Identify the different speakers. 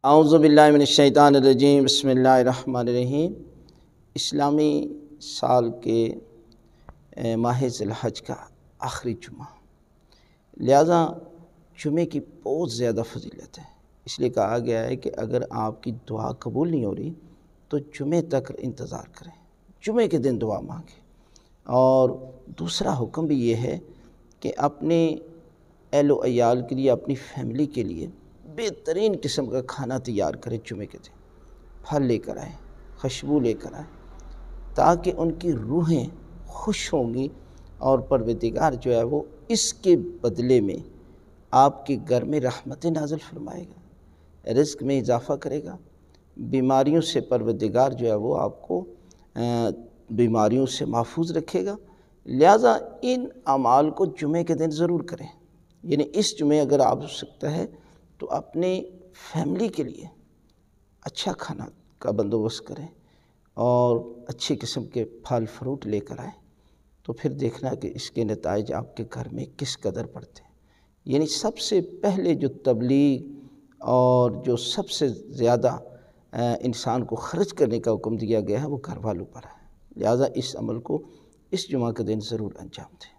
Speaker 1: اعوذ باللہ من الشیطان الرجیم، بسم اللہ الرحمن الرحیم۔ اسلامی سال کے ماہ ذی الحج کا آخری جمعہ، لہذا جمعے کی بہت زیادہ فضیلت ہے۔ اس لیے کہا گیا ہے کہ اگر آپ کی دعا قبول نہیں ہو رہی تو جمعے تک انتظار کریں، جمعے کے دن دعا مانگیں۔ اور دوسرا حکم بھی یہ ہے کہ اپنے اہل و عیال کے لیے، اپنی فیملی کے لیے بہترین قسم کا کھانا تیار کریں جمعے کے دن، پھل لے کر آئیں، خوشبو لے کر آئیں، تاکہ ان کی روحیں خوش ہوں گی اور پروردگار جو ہے وہ اس کے بدلے میں آپ کے گھر میں رحمت نازل فرمائے گا، رزق میں اضافہ کرے گا، بیماریوں سے پروردگار جو ہے وہ آپ کو بیماریوں سے محفوظ رکھے گا۔ لہٰذا ان اعمال کو جمعے کے دن ضرور کریں، یعنی اس جمعے اگر آپ ہو سکتا ہے تو اپنے فیملی کے لیے اچھا کھانا کا بندوبست کریں اور اچھی قسم کے پھل فروٹ لے کر آئیں، تو پھر دیکھنا کہ اس کے نتائج آپ کے گھر میں کس قدر پڑتے ہیں۔ یعنی سب سے پہلے جو تبلیغ اور جو سب سے زیادہ انسان کو خرچ کرنے کا حکم دیا گیا ہے وہ گھر والوں پر ہے، لہٰذا اس عمل کو اس جمعہ کے دن ضرور انجام دیں۔